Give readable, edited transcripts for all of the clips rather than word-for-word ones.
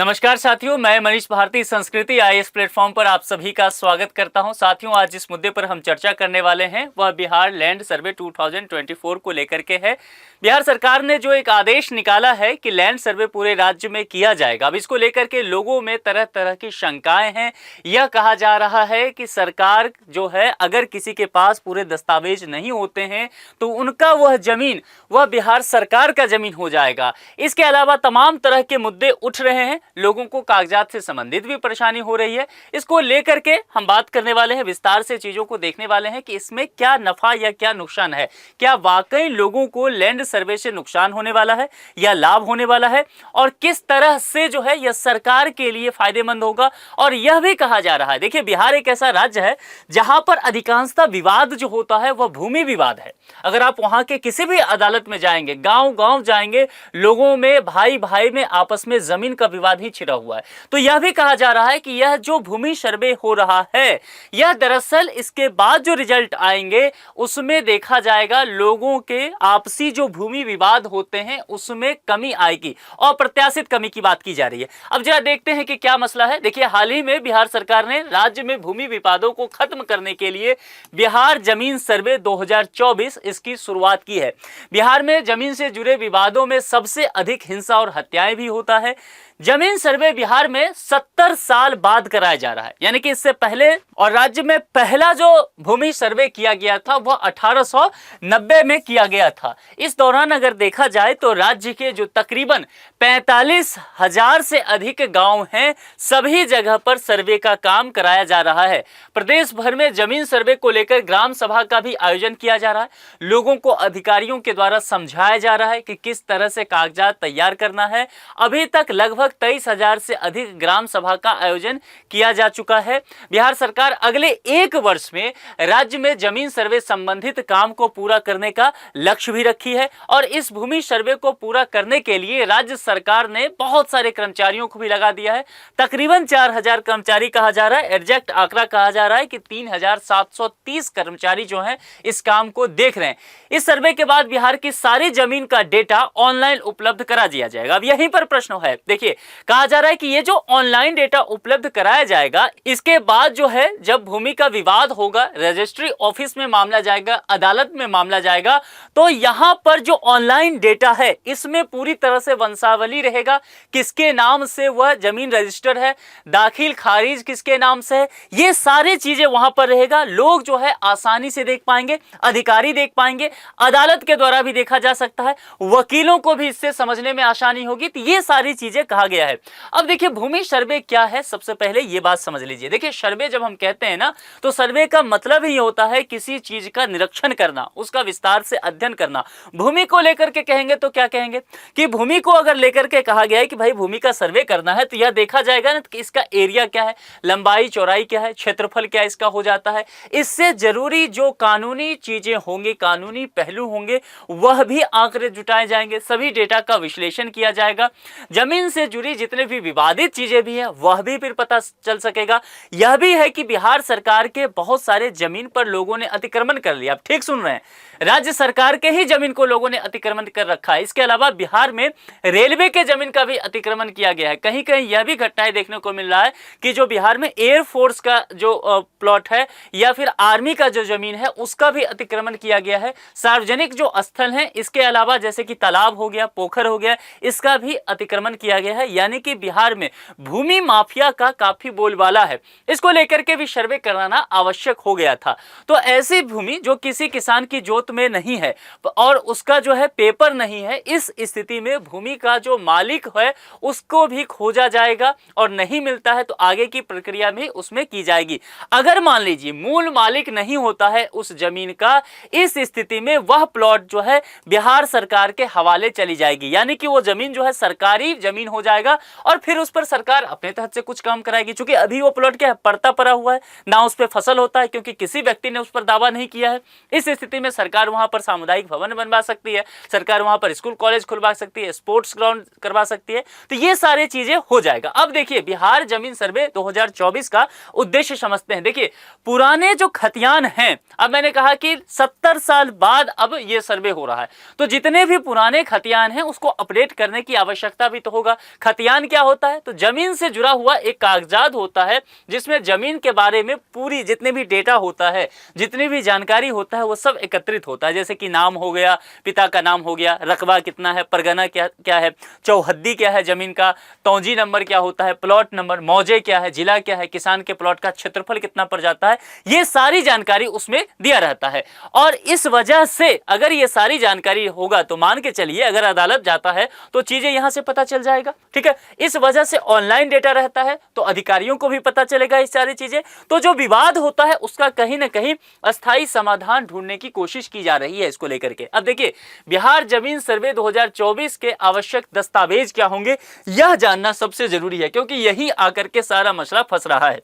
नमस्कार साथियों, मैं मनीष भारती संस्कृति आईएएस प्लेटफॉर्म पर आप सभी का स्वागत करता हूं। साथियों, आज जिस मुद्दे पर हम चर्चा करने वाले हैं वह बिहार लैंड सर्वे 2024 को लेकर के है। बिहार सरकार ने जो एक आदेश निकाला है कि लैंड सर्वे पूरे राज्य में किया जाएगा। अब इसको लेकर के लोगों में तरह तरह की शंकाएं हैं। यह कहा जा रहा है कि सरकार जो है, अगर किसी के पास पूरे दस्तावेज नहीं होते हैं तो उनका वह जमीन वह बिहार सरकार का जमीन हो जाएगा। इसके अलावा तमाम तरह के मुद्दे उठ रहे हैं। लोगों को कागजात से संबंधित भी परेशानी हो रही है। इसको लेकर के हम बात करने वाले हैं, विस्तार से चीजों को देखने वाले हैं कि इसमें क्या नफा या क्या नुकसान है। क्या वाकई लोगों को लैंड सर्वे से नुकसान होने वाला है या लाभ होने वाला है, और किस तरह से जो है यह सरकार के लिए फायदेमंद होगा। और यह भी कहा जा रहा है, देखिए बिहार एक ऐसा राज्य है जहां पर अधिकांशतः विवाद जो होता है वह भूमि विवाद है। अगर आप वहां के किसी भी अदालत में जाएंगे, गांव गांव जाएंगे, लोगों में भाई भाई में आपस में जमीन का विवाद ही छिड़ा हुआ है। तो यह भी कहा जा रहा है कि यह जो भूमि सर्वे हो रहा है, यह दरअसल इसके बाद जो रिजल्ट आएंगे उसमें देखा जाएगा लोगों के आपसी जो भूमि विवाद होते हैं उसमें कमी आएगी, और प्रत्याशित कमी की बात की जा रही है। अब जरा देखते हैं कि क्या मसला है। देखिए, हाल ही में बिहार सरकार ने राज्य में भूमि विवादों को खत्म करने के लिए बिहार जमीन सर्वे 2024 इसकी शुरुआत की है। बिहार में जमीन से जुड़े विवादों में सबसे अधिक हिंसा और हत्याएं भी होता है। जमीन सर्वे बिहार में 70 साल बाद कराया जा रहा है, यानी कि इससे पहले, और राज्य में पहला जो भूमि सर्वे किया गया था वह 1890 में किया गया था। इस दौरान अगर देखा जाए तो राज्य के जो तकरीबन 45,000 से अधिक गांव हैं, सभी जगह पर सर्वे का काम कराया जा रहा है। प्रदेश भर में जमीन सर्वे को लेकर ग्राम सभा का भी आयोजन किया जा रहा है। लोगों को अधिकारियों के द्वारा समझाया जा रहा है कि किस तरह से कागजात तैयार करना है। अभी तक लगभग 23,000 से अधिक ग्राम सभा का आयोजन किया जा चुका है। बिहार सरकार अगले 1 वर्ष में राज्य में जमीन सर्वे संबंधित काम को पूरा करने का लक्ष्य भी रखी है, और इस भूमि सर्वे को पूरा करने के लिए राज्य सरकार ने बहुत सारे कर्मचारियों को भी लगा दिया है। तकरीबन 4,000 कर्मचारी कहा जा रहा है। एग्जैक्ट आंकड़ा कहा जा रहा है कि 3,730 कर्मचारी जो हैं इस काम को देख रहे हैं। इस सर्वे के बाद बिहार की सारी जमीन का डेटा ऑनलाइन उपलब्ध करा दिया जाएगा। अब यहीं पर प्रश्न है, देखिए कहा जा रहा है कि ये जो ऑनलाइन डेटा उपलब्ध कराया जाएगा, इसके बाद जो है जब भूमि का विवाद होगा, रजिस्ट्री ऑफिस में मामला जाएगा, अदालत में मामला जाएगा, तो यहां पर जो ऑनलाइन डेटा है इसमें पूरी तरह से वंशावली रहेगा, किसके नाम से वह जमीन रजिस्टर है, दाखिल खारिज किसके नाम से है, ये सारी चीजें वहां पर रहेगा। लोग जो है आसानी से देख पाएंगे, अधिकारी देख पाएंगे, अदालत के द्वारा भी देखा जा सकता है, वकीलों को भी इससे समझने में आसानी होगी। तो ये सारी चीजें कहा गया है। अब देखिए, भूमि सर्वे क्या है, सबसे पहले ये बात समझ लीजिए। देखिए, सर्वे जब हम कहते हैं ना, तो सर्वे का मतलब ही होता है किसी चीज का निरीक्षण करना, उसका विस्तार से अध्ययन करना। भूमि को लेकर के कहेंगे तो क्या कहेंगे कि भूमि को अगर लेकर के कहा गया है कि भाई भूमि का सर्वे करना है, तो यह देखा जाएगा ना कि इसका एरिया क्या है, लंबाई चौड़ाई क्या है, क्षेत्रफल क्या इसका हो जाता है। इससे जरूरी जो कानूनी चीजें होंगी, कानूनी पहलू होंगे, वह भी आंकड़े जुटाए जाएंगे, सभी डेटा का विश्लेषण किया जाएगा। जमीन से जुड़ी जितने भी विवादित चीजें भी हैं वह भी फिर पता चल सकेगा। यह भी है कि बिहार सरकार के बहुत सारे जमीन पर लोगों ने अतिक्रमण कर लिया। आप ठीक सुन रहे हैं, राज्य सरकार के ही जमीन को लोगों ने अतिक्रमण कर रखा है। इसके अलावा बिहार में रेलवे के जमीन का भी अतिक्रमण किया गया है। कहीं कहीं यह भी घटनाएं देखने को मिल रहा है कि जो बिहार में एयरफोर्स का जो प्लॉट है या फिर आर्मी का जो जमीन है उसका भी अतिक्रमण किया गया है। सार्वजनिक जो स्थल है, इसके अलावा जैसे कि तालाब हो गया, पोखर हो गया, इसका भी अतिक्रमण किया गया है। यानी कि बिहार में भूमि माफिया का काफी बोलबाला है। इसको लेकर के भी सर्वे कराना आवश्यक हो गया था। तो ऐसी भूमि जो किसी किसान की जोत में नहीं है और उसका जो है पेपर नहीं है, इस स्थिति में भूमि का जो मालिक है उसको भी खोजा जाएगा, और नहीं मिलता है तो आगे की प्रक्रिया भी उसमें की जाएगी। अगर मान लीजिए मूल मालिक नहीं होता है उस जमीन का, इस स्थिति में वह प्लॉट जो है बिहार सरकार के हवाले चली जाएगी। यानी कि वो जमीन जो है सरकारी जमीन हो जाएगा, और फिर उस पर सरकार अपने तहत से कुछ काम कराएगी। क्योंकि अभी वो प्लॉट क्या है, पड़ता पड़ा हुआ है, ना उस पर फसल होता है, क्योंकि किसी व्यक्ति ने उस पर दावा नहीं किया है। इस स्थिति में सरकार वहां पर सामुदायिक भवन बनवा सकती है, सरकार वहां पर स्कूल कॉलेज खुलवा सकती है, स्पोर्ट्स ग्राउंड करवा सकती है। तो ये सारी चीजें हो जाएगा। अब देखिए, बिहार जमीन सर्वे 2024 का उद्देश्य समझते हैं। देखिए, पुराने जो खतियान हैं, अब मैंने कहा कि 70 साल बाद अब ये सर्वे हो रहा है, तो जितने भी पुराने खतियान हैं उसको अपडेट करने की आवश्यकता भी तो होगा। खतियान क्या होता है? तो जमीन से जुड़ा हुआ एक कागजात होता है जिसमें जमीन के बारे में पूरी जितने भी डेटा होता है, जितनी भी जानकारी होता है, वो सब एकत्रित होता है। जैसे कि नाम हो गया, पिता का नाम हो गया, रकबा कितना है, परगना क्या है, चौहद्दी क्या है जमीन का, तौजी नंबर क्या होता है, प्लॉट नंबर, मौजे क्या है, जिला क्या है, किसान के प्लॉट का क्षेत्रफल कितना पड़ जाता है, ये सारी जानकारी उसमें दिया रहता है। और इस वजह से अगर ये सारी जानकारी होगा तो मान के चलिए अगर अदालत जाता है तो चीजें यहां से पता चल जाएगा। ठीक है, इस वजह से ऑनलाइन डेटा रहता है तो अधिकारियों को भी पता चलेगा इस सारी चीजें। तो जो विवाद होता है उसका कहीं ना कहीं अस्थायी समाधान ढूंढने की कोशिश की जा रही है इसको लेकर के। अब देखिए, बिहार जमीन सर्वे 2024 के आवश्यक दस्तावेज क्या होंगे, यह जानना सबसे जरूरी है, क्योंकि यही आकर के सारा मसला फंस रहा है।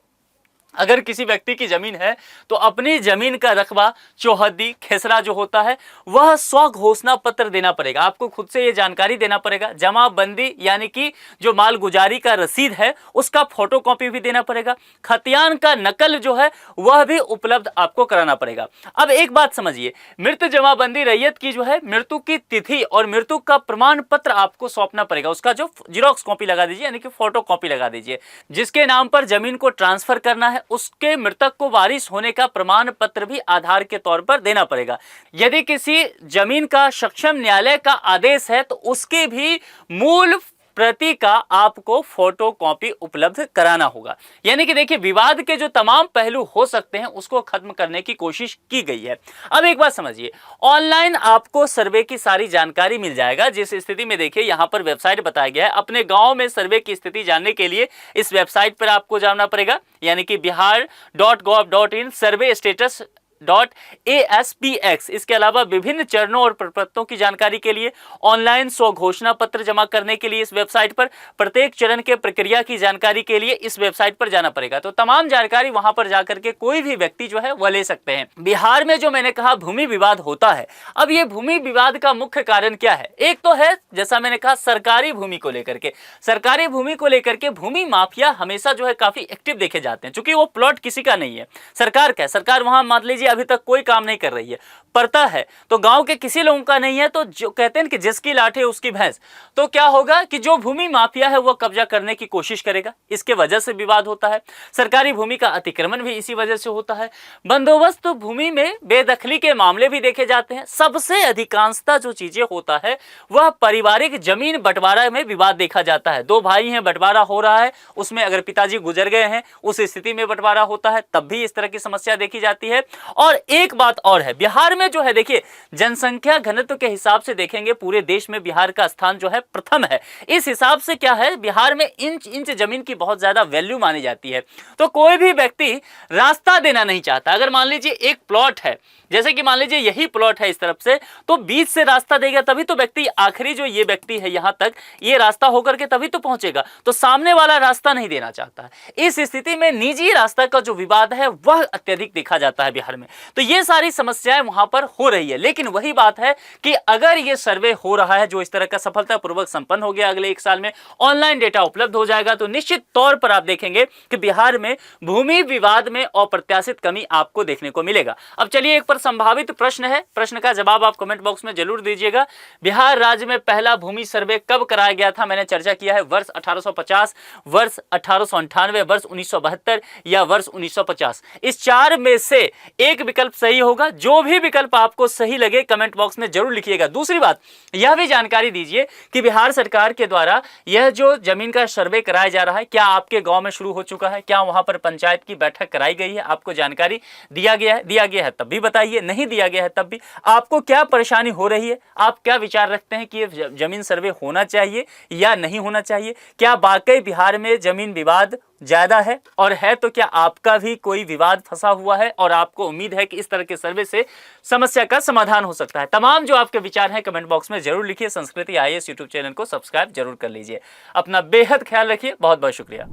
अगर किसी व्यक्ति की जमीन है तो अपनी जमीन का रकबा, चौहद्दी, खेसरा जो होता है वह स्व घोषणा पत्र देना पड़ेगा। आपको खुद से ये जानकारी देना पड़ेगा। जमाबंदी यानी कि जो मालगुजारी का रसीद है उसका फोटोकॉपी भी देना पड़ेगा। खतियान का नकल जो है वह भी उपलब्ध आपको कराना पड़ेगा। अब एक बात समझिए, मृत जमाबंदी रैयत की जो है मृत्यु की तिथि और मृत्यु का प्रमाण पत्र आपको सौंपना पड़ेगा। उसका जो जीरोक्स कॉपी लगा दीजिए, यानी कि फोटो कॉपी लगा दीजिए। जिसके नाम पर जमीन को ट्रांसफर करना है उसके मृतक को वारिस होने का प्रमाण पत्र भी आधार के तौर पर देना पड़ेगा। यदि किसी जमीन का सक्षम न्यायालय का आदेश है तो उसके भी मूल प्रति का आपको फोटो कॉपी उपलब्ध कराना होगा। यानी कि देखिए, विवाद के जो तमाम पहलू हो सकते हैं उसको खत्म करने की कोशिश की गई है। अब एक बात समझिए, ऑनलाइन आपको सर्वे की सारी जानकारी मिल जाएगा। जिस स्थिति में देखिए यहाँ पर वेबसाइट बताया गया है, अपने गांव में सर्वे की स्थिति जानने के लिए इस वेबसाइट पर आपको जाना पड़ेगा, यानी कि bihar.gov.in सर्वे स्टेटस .aspx। इसके अलावा विभिन्न चरणों और प्रपत्रों की जानकारी के लिए, ऑनलाइन स्व घोषणा पत्र जमा करने के लिए इस वेबसाइट पर, प्रत्येक चरण के प्रक्रिया की जानकारी के लिए इस वेबसाइट पर जाना पड़ेगा। तो तमाम जानकारी वहां पर जाकर के कोई भी व्यक्ति जो है वह ले सकते हैं। बिहार में जो मैंने कहा भूमि विवाद होता है, अब ये भूमि विवाद का मुख्य कारण क्या है? एक तो है, जैसा मैंने कहा, सरकारी भूमि को लेकर के। सरकारी भूमि को लेकर के भूमि माफिया हमेशा जो है काफी एक्टिव देखे जाते हैं, क्योंकि वो प्लॉट किसी का नहीं है, सरकार का है। सरकार वहां मान लीजिए अभी तक कोई काम नहीं कर रही है, पड़ता है तो गांव के किसी लोगों का नहीं है, तो जो कहते हैं कि जिसकी लाठी उसकी भैंस, तो क्या होगा कि जो भूमि माफिया है वो कब्जा करने की कोशिश करेगा। इसके वजह से विवाद होता है। सरकारी भूमि का अतिक्रमण भी इसी वजह से होता है। बंदोबस्त भूमि में बेदखली के मामले भी देखे जाते हैं। सबसे अधिकांशतः जो चीजें होता है वह पारिवारिक जमीन बंटवारा में विवाद देखा जाता है। दो भाई हैं, बंटवारा हो रहा है, उसमें अगर पिताजी गुजर गए हैं उस स्थिति में बंटवारा होता है, तब भी इस तरह की समस्या देखी जाती है। और एक बात और है, बिहार में जो है देखिए, जनसंख्या घनत्व के हिसाब से देखेंगे पूरे देश में बिहार का स्थान जो है प्रथम है। इस हिसाब से क्या है, बिहार में इंच जमीन की बहुत ज्यादा वैल्यू मानी जाती है। तो कोई भी व्यक्ति रास्ता देना नहीं चाहता। अगर मान लीजिए एक प्लॉट है, जैसे कि मान लीजिए यही प्लॉट है इस तरफ से, तो बीच से रास्ता देगा तभी तो व्यक्ति, आखिरी जो ये व्यक्ति है यहां तक ये रास्ता होकर के तभी तो पहुंचेगा। तो सामने वाला रास्ता नहीं देना चाहता। इस स्थिति में निजी रास्ता का जो विवाद है वह अत्यधिक देखा जाता है बिहार में। तो ये सारी समस्याएं वहां पर हो रही है। लेकिन वही बात है कि अगर ये सर्वे हो रहा है जो इस तरह का सफलतापूर्वक संपन्न हो गया, अगले 1 साल में ऑनलाइन डेटा उपलब्ध हो जाएगा, तो निश्चित तौर पर आप देखेंगे कि बिहार में भूमि विवाद में अप्रत्याशित कमी आपको देखने को मिलेगा। अब चलिए, एक पर संभावित प्रश्न है, प्रश्न का जवाब आप कमेंट बॉक्स में जरूर दीजिएगा। बिहार राज्य में पहला भूमि सर्वे कब कराया गया था? मैंने चर्चा किया है, वर्ष 1850, वर्ष 1898, वर्ष 1972 या वर्ष 1950। इस 4 में से एक विकल्प सही होगा। जो भी विकल्प आपको सही लगे कमेंट बॉक्स में जरूर लिखिएगा। दूसरी बात, यह भी जानकारी दीजिए कि बिहार सरकार के द्वारा यह जो जमीन का सर्वे कराया जा रहा है, क्या आपके गांव में शुरू हो चुका है? क्या वहां पर पंचायत की बैठक कराई गई है? आपको जानकारी दिया गया है तब भी बताइए, नहीं दिया गया है तब भी। आपको क्या परेशानी हो रही है? आप क्या विचार रखते हैं कि ये जमीन सर्वे होना चाहिए या नहीं होना चाहिए? क्या वाकई बिहार में जमीन विवाद ज्यादा है, और है तो क्या आपका भी कोई विवाद फंसा हुआ है और आपको उम्मीद है कि इस तरह के सर्वे से समस्या का समाधान हो सकता है? तमाम जो आपके विचार हैं कमेंट बॉक्स में जरूर लिखिए। संस्कृति IAS यूट्यूब चैनल को सब्सक्राइब जरूर कर लीजिए। अपना बेहद ख्याल रखिए। बहुत बहुत शुक्रिया।